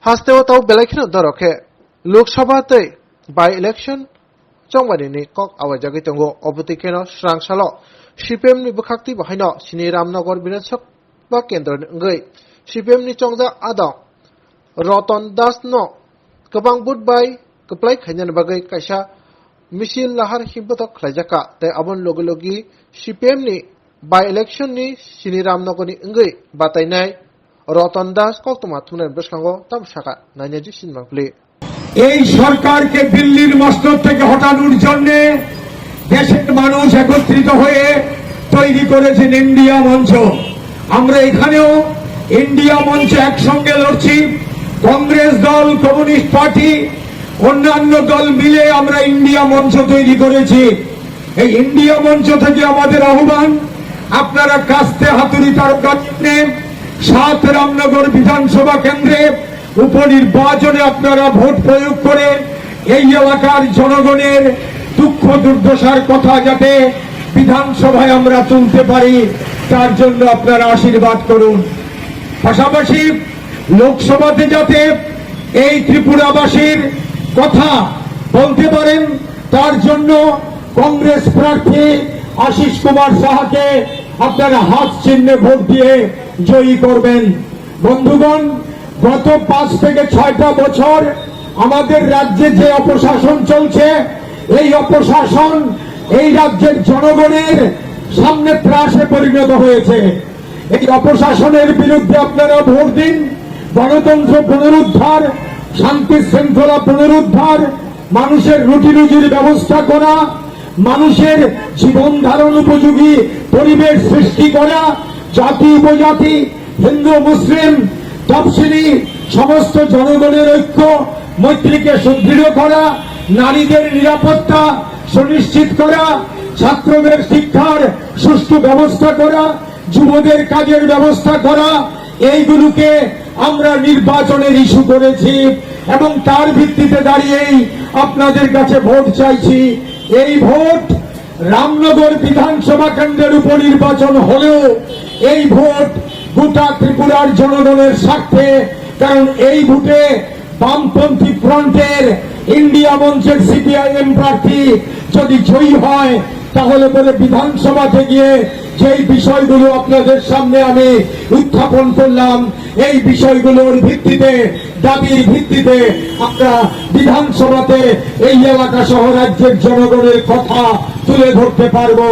হাস্তেও তাও বেলাইখিনো দরকে লোকসভাতে by election চংবানি cock আওয়াজাগি তঙ্গো অবতিকেন স্রাংসাল CPM नि বখাক্তি বাহাইন সিনি রামনগর বিধানসভা কেন্দ্র ngै সিপিএম नि চংজা আদং রতন দাস ন गोबां बुधबाय कप्लाय खायनान बागै कायसा मिसिल लाहार हिबतक खलायजाका तै आबन लोगोलोगि सिपिएम नि बाय इलेक्शन नि सिनि रामनगर नि ngै बातायनाय रतन दास कक्तमा थुनाय बसखांगो तामसाका नायनाजि सिनमाखलि এই সরকারকে দিল্লির মস্তক থেকে হটানোর জন্য দেশের মানুষ একত্রিত হয়ে তৈরি করেছেন ইন্ডিয়া মঞ্চ। আমরা এখানেও ইন্ডিয়া মঞ্চে একসঙ্গে লড়ছি। কংগ্রেস দল, কমিউনিস্ট পার্টি, অন্যান্য দল মিলে আমরা ইন্ডিয়া মঞ্চ তৈরি করেছি। এই ইন্ডিয়া মঞ্চ থেকে আমাদের আহ্বান, আপনারা কাস্তে হাতুড়ি তারকা নিয়ে ৭ রামনগর বিধানসভা কেন্দ্রে উপনির্বাচনে আপনারা ভোট প্রয়োগ করে এই এলাকার জনগণের দুঃখ দুর্দশার কথা যাতে বিধানসভায় আমরা তুলতে পারি, তার জন্য আপনারা আশীর্বাদ করুন। পাশাপাশি লোকসভাতে যাতে এই ত্রিপুরাবাসীর কথা বলতে পারেন, তার জন্য কংগ্রেস প্রার্থী আশিস কুমার সাহাকে আপনারা হাত চিহ্নে ভোট দিয়ে জয়ী করবেন। বন্ধুগণ, গত ৫ থেকে ৬টা বছর আমাদের রাজ্যে যে অপশাসন চলছে, এই অপশাসন এই রাজ্যের জনগণের সামনে ত্রাসে পরিণত হয়েছে। এই অপশাসনের বিরুদ্ধে আপনারা ভোট দিন। গণতন্ত্র পুনরুদ্ধার, শান্তি শৃঙ্খলা পুনরুদ্ধার, মানুষের রুটি রুজির ব্যবস্থা করা, মানুষের জীবন ধারণ উপযোগী পরিবেশ সৃষ্টি করা, জাতি উপজাতি, হিন্দু মুসলিম তফসিলি সমস্ত জনগণের ঐক্য মৈত্রীকে সুদৃঢ় করা, নারীদের নিরাপত্তা সুনিশ্চিত করা, ছাত্রদের শিক্ষার সুষ্ঠু ব্যবস্থা করা, যুবদের কাজের ব্যবস্থা করা, এইগুলোকে আমরা নির্বাচনের ইস্যু করেছি এবং তার ভিত্তিতে দাঁড়িয়েই আপনাদের কাছে ভোট চাইছি। এই ভোট রামনগর বিধানসভা কেন্দ্রের উপনির্বাচন হলেও এই ভোট গোটা ত্রিপুরার জনগণের স্বার্থে, কারণ এই ভোটে বামপন্থী ফ্রন্টের ইন্ডিয়া মঞ্চের সিপিআইএম প্রার্থী যদি জয়ী হয়, তাহলে পরে বিধানসভাতে গিয়ে যেই বিষয়গুলো আপনাদের সামনে আমি উত্থাপন করলাম, এই বিষয়গুলোর ভিত্তিতে, দাবির ভিত্তিতে আমরা বিধানসভাতে এই এলাকা সহ রাজ্যের জনগণের কথা তুলে ধরতে পারবো।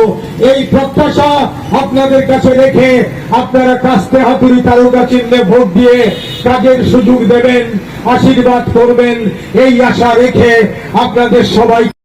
এই প্রত্যাশা আপনাদের কাছে রেখে আপনারা কাস্তে হাতুড়ি তারকা চিহ্নে ভোট দিয়ে কাজের সুযোগ দেবেন, আশীর্বাদ করবেন, এই আশা রেখে আপনাদের সবাই